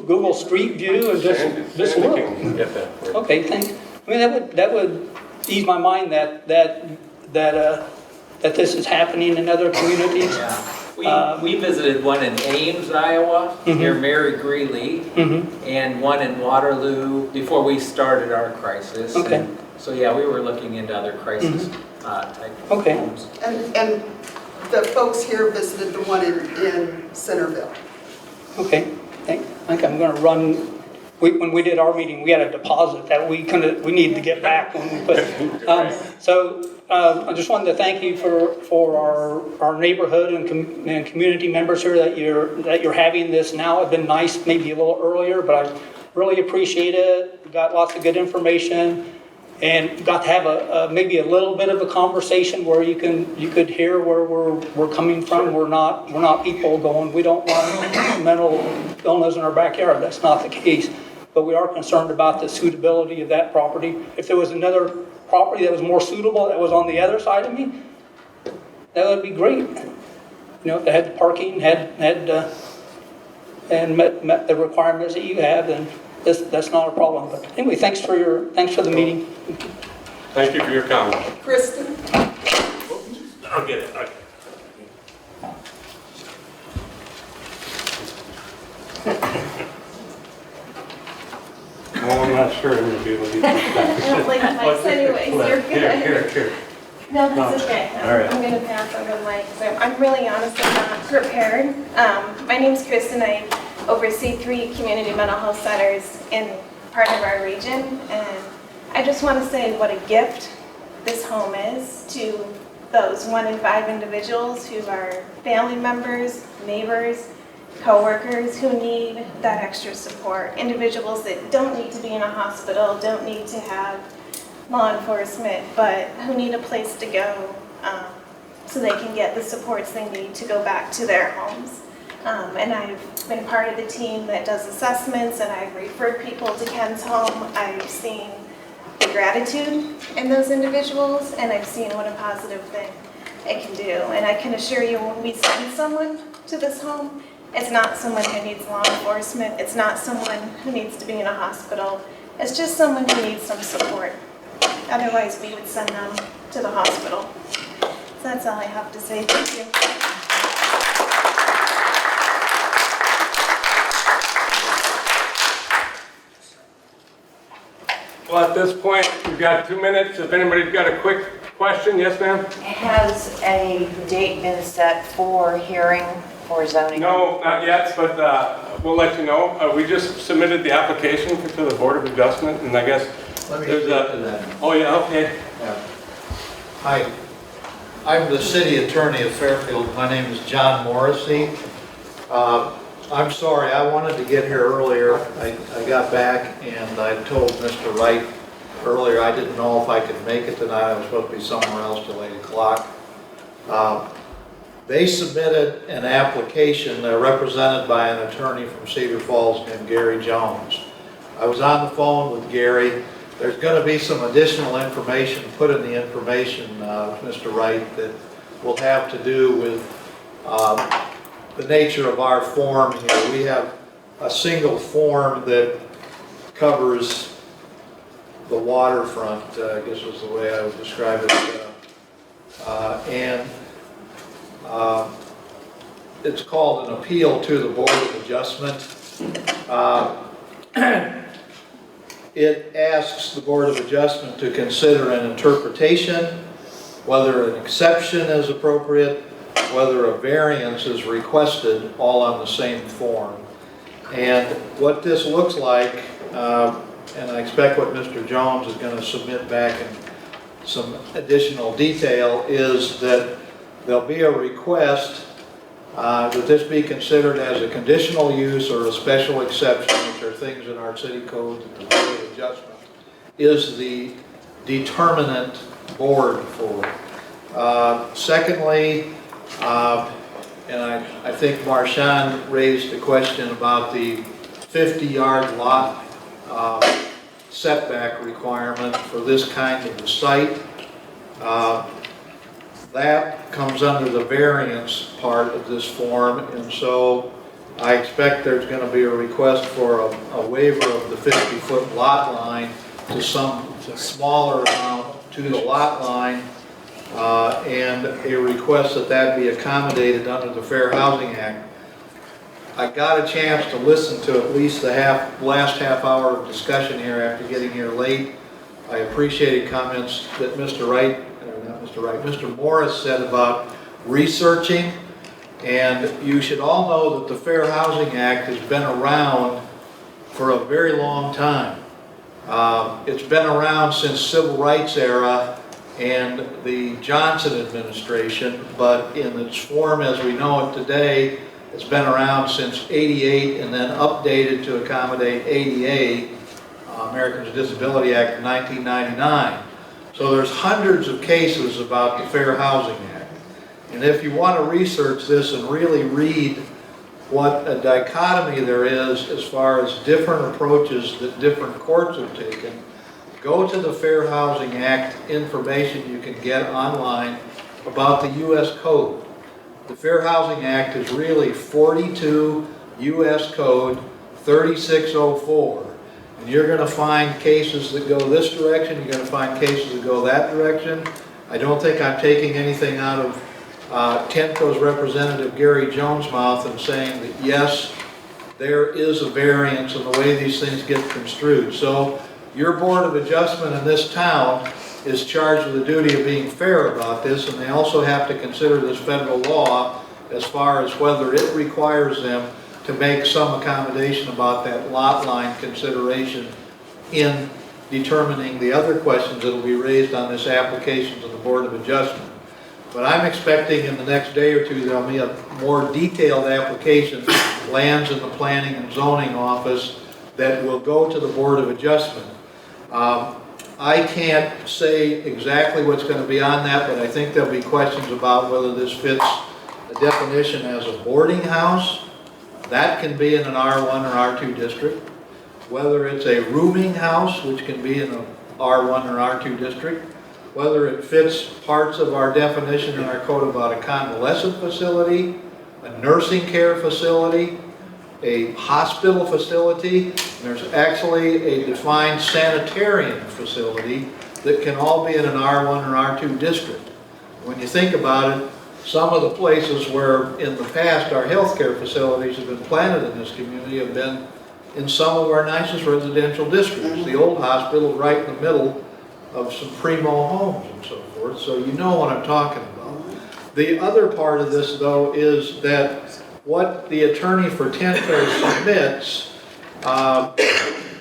Google Street View and just look. Get that for you. Okay, thanks. I mean, that would ease my mind that this is happening in other communities. Yeah. We visited one in Ames, Iowa, near Mary Greeley, and one in Waterloo before we started our crisis. Okay. And so yeah, we were looking into other crisis type homes. And the folks here visited the one in Centerville. Okay, I think I'm going to run. When we did our meeting, we had a deposit that we needed to get back when we put. I just wanted to thank you for our neighborhood and community members here that you're having this now. It'd been nice maybe a little earlier, but I really appreciate it. We got lots of good information. And got to have maybe a little bit of a conversation where you could hear where we're coming from. We're not people going, we don't want mental illness in our backyard. That's not the case. But we are concerned about the suitability of that property. If there was another property that was more suitable that was on the other side of me, that would be great. If they had the parking, and met the requirements that you have, then that's not a problem. But anyway, thanks for the meeting. Thank you for your comment. Kristen? I'll get it. Okay. Well, I'm not sure I'm gonna be able to get this back. I don't like mics anyways, you're good. Here. No, that's okay. All right. I'm gonna pass over the mic, so I'm really honestly not prepared. My name's Kristen, I oversee 3 community mental health centers in part of our region, and I just want to say what a gift this home is to those 1 in 5 individuals who are family members, neighbors, coworkers who need that extra support. Individuals that don't need to be in a hospital, don't need to have law enforcement, but who need a place to go so they can get the supports they need to go back to their homes. And I've been part of the team that does assessments, and I've referred people to Ken's home. I've seen the gratitude in those individuals, and I've seen what a positive thing it can do. And I can assure you, when we send someone to this home, it's not someone who needs law enforcement. It's not someone who needs to be in a hospital. It's just someone who needs some support. Otherwise, we would send them to the hospital. So that's all I have to say. Thank you. Well, at this point, we've got 2 minutes. If anybody's got a quick question, yes, ma'am? Has a date been set for hearing for zoning? No, not yet, but we'll let you know. We just submitted the application to the Board of Adjustment, and I guess Let me there's speak to that. Oh, yeah, okay. Yeah. Hi, I'm the city attorney of Fairfield. My name is John Morrissey. I'm sorry, I wanted to get here earlier. I got back and I told Mr. Wright earlier I didn't know if I could make it tonight. I was supposed to be somewhere else till 8 o'clock. They submitted an application. They're represented by an attorney from Cedar Falls named Gary Jones. I was on the phone with Gary. There's going to be some additional information put in the information, Mr. Wright, that will have to do with the nature of our form here. We have a single form that covers the waterfront, I guess was the way I would describe it. It's called an appeal to the Board of Adjustment. It asks the Board of Adjustment to consider an interpretation, whether an exception is appropriate, whether a variance is requested, all on the same form. And what this looks like, and I expect what Mr. Jones is going to submit back in some additional detail, is that there'll be a request that this be considered as a conditional use or a special exception, which are things in our city code that the Board of Adjustment is the determinant board for. Secondly, and I think Marshawn raised a question about the 50-yard lot setback requirement for this kind of a site. That comes under the variance part of this form, and so I expect there's going to be a request for a waiver of the 50-foot lot line to some smaller amount to the lot line, and a request that that be accommodated under the Fair Housing Act. I got a chance to listen to at least the last half hour of discussion here after getting here late. I appreciated comments that Mr. Morris said about researching, and you should all know that the Fair Housing Act has been around for a very long time. It's been around since civil rights era and the Johnson administration, but in its form as we know it today, it's been around since '88 and then updated to accommodate ADA, Americans with Disability Act of 1999. So there's hundreds of cases about the Fair Housing Act. And if you want to research this and really read what a dichotomy there is as far as different approaches that different courts have taken, go to the Fair Housing Act information you can get online about the U.S. Code. The Fair Housing Act is really 42 U.S. Code 3604. And you're going to find cases that go this direction, you're going to find cases that go that direction, I don't think I'm taking anything out of Tenco's representative Gary Jones' mouth and saying that yes, there is a variance in the way these things get construed. So your Board of Adjustment in this town is charged with the duty of being fair about this, and they also have to consider this federal law as far as whether it requires them to make some accommodation about that lot line consideration in determining the other questions that will be raised on this application to the Board of Adjustment. But I'm expecting in the next day or two there'll be a more detailed application, lands in the Planning and Zoning Office, that will go to the Board of Adjustment. I can't say exactly what's going to be on that, but I think there'll be questions about whether this fits a definition as a boarding house. That can be in an R1 or R2 district. Whether it's a rooming house, which can be in an R1 or R2 district. Whether it fits parts of our definition in our code about a convalescent facility, a nursing care facility, a hospital facility, and there's actually a defined sanitarian facility that can all be in an R1 or R2 district. When you think about it, some of the places where in the past our healthcare facilities have been planted in this community have been in some of our nicest residential districts. The old hospital right in the middle of some primo homes and so forth, so you know what I'm talking about. The other part of this, though, is that what the attorney for Tenco submits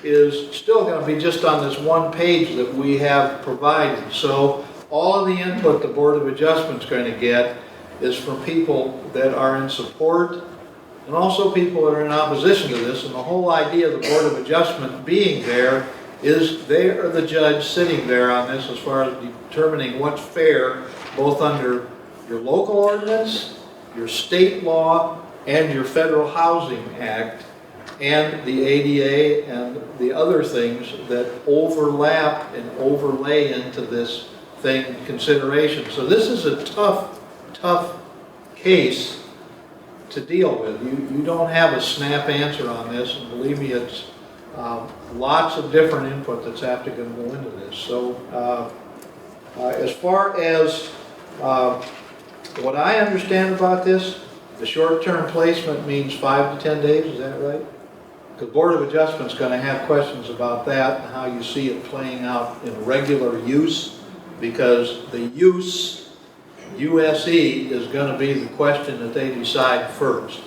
is still going to be just on this one page that we have provided. So all of the input the Board of Adjustment is going to get is from people that are in support and also people that are in opposition to this. And the whole idea of the Board of Adjustment being there is they are the judge sitting there on this as far as determining what's fair, both under your local ordinance, your state law, and your Federal Housing Act, and the ADA and the other things that overlap and overlay into this thing consideration. So this is a tough case to deal with. You don't have a snap answer on this, and believe me, it's lots of different input that's have to go into this. So as far as what I understand about this, the short-term placement means 5 to 10 days, is that right? The Board of Adjustment is going to have questions about that and how you see it playing out in regular use, because the use, USE, is going to be the question that they decide first.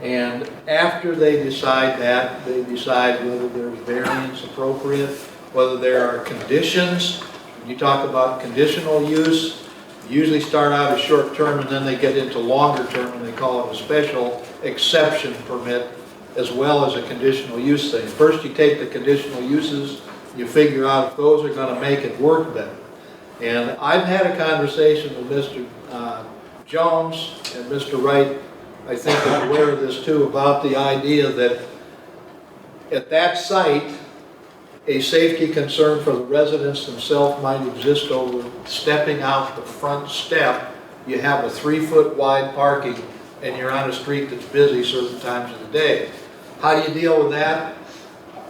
And after they decide that, they decide whether there's variance appropriate, whether there are conditions. When you talk about conditional use, you usually start out as short term and then they get into longer term and they call it a special exception permit as well as a conditional use thing. First you take the conditional uses, you figure out if those are going to make it work better. And I've had a conversation with Mr. Jones, and Mr. Wright I think is aware of this too, about the idea that at that site a safety concern for the residents themselves might exist over stepping out the front step. You have a 3-foot wide parking and you're on a street that's busy certain times of the day. How do you deal with that?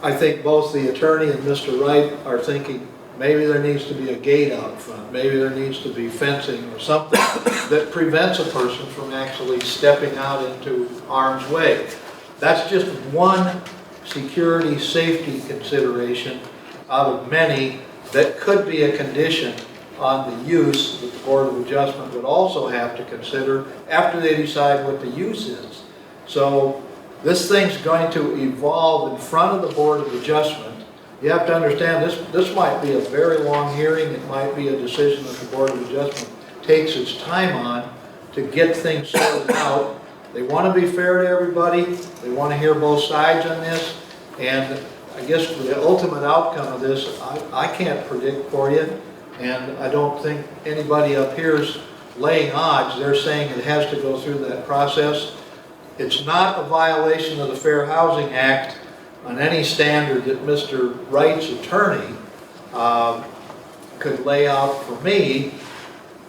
I think both the attorney and Mr. Wright are thinking maybe there needs to be a gate out front, maybe there needs to be fencing or something that prevents a person from actually stepping out into harm's way. That's just one security safety consideration out of many that could be a condition on the use that the Board of Adjustment would also have to consider after they decide what the use is. So this thing's going to evolve in front of the Board of Adjustment. You have to understand this might be a very long hearing. It might be a decision that the Board of Adjustment takes its time on to get things sorted out. They want to be fair to everybody. They want to hear both sides on this. And I guess the ultimate outcome of this, I can't predict for you. And I don't think anybody up here is laying odds. They're saying it has to go through that process. It's not a violation of the Fair Housing Act on any standard that Mr. Wright's attorney could lay out for me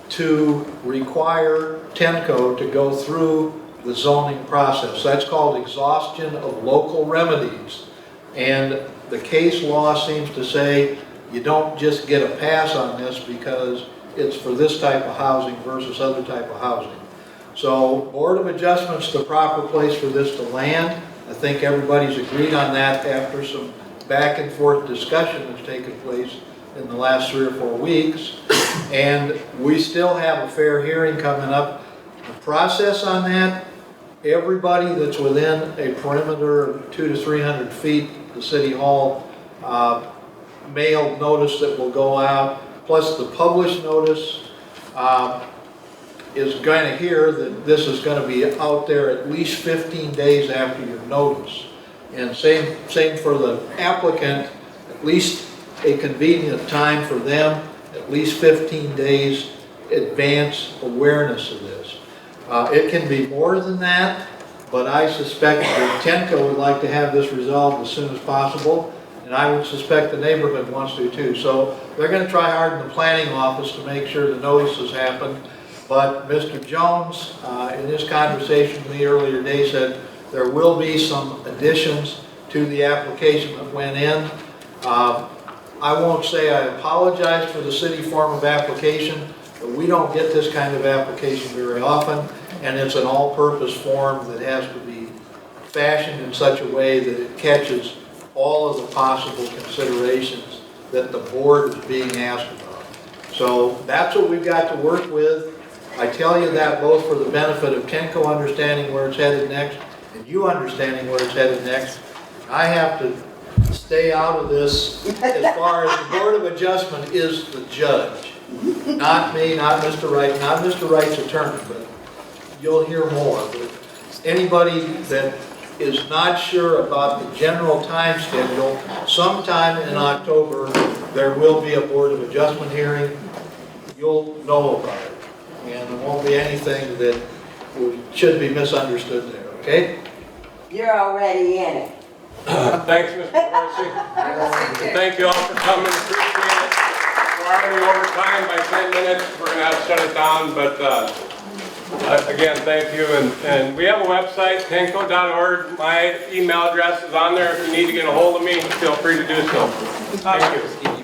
to require Tenco to go through the zoning process. That's called exhaustion of local remedies. And the case law seems to say you don't just get a pass on this because it's for this type of housing versus other type of housing. So Board of Adjustment's the proper place for this to land. I think everybody's agreed on that after some back and forth discussion that's taken place in the last 3 or 4 weeks. And we still have a fair hearing coming up. The process on that, everybody that's within a perimeter of 200 to 300 feet, the City Hall mailed notice that will go out, plus the published notice is going to hear that this is going to be out there at least 15 days after your notice. And same for the applicant, at least a convenient time for them, at least 15 days advance awareness of this. It can be more than that, but I suspect that Tenco would like to have this resolved as soon as possible, and I would suspect the neighborhood wants to too. So they're going to try hard in the planning office to make sure the notices happen. But Mr. Jones, in his conversation with me earlier today, said there will be some additions to the application that went in. I won't say I apologize for the city form of application, but we don't get this kind of application very often, and it's an all-purpose form that has to be fashioned in such a way that it catches all of the possible considerations that the board is being asked about. So that's what we've got to work with. I tell you that both for the benefit of Tenco understanding where it's headed next and you understanding where it's headed next. I have to stay out of this as far as the Board of Adjustment is the judge. Not me, not Mr. Wright, not Mr. Wright's attorney, but you'll hear more. But anybody that is not sure about the general time schedule, sometime in October, there will be a Board of Adjustment hearing. You'll know about it. And there won't be anything that should be misunderstood there, okay? You're already in it. Thanks, Mr. Percy. Thank you all for coming, appreciate it. We're already over time by 10 minutes, we're gonna have to shut it down, but again, thank you. And we have a website, tenco.org. My email address is on there. If you need to get a hold of me, feel free to do so. Thank you.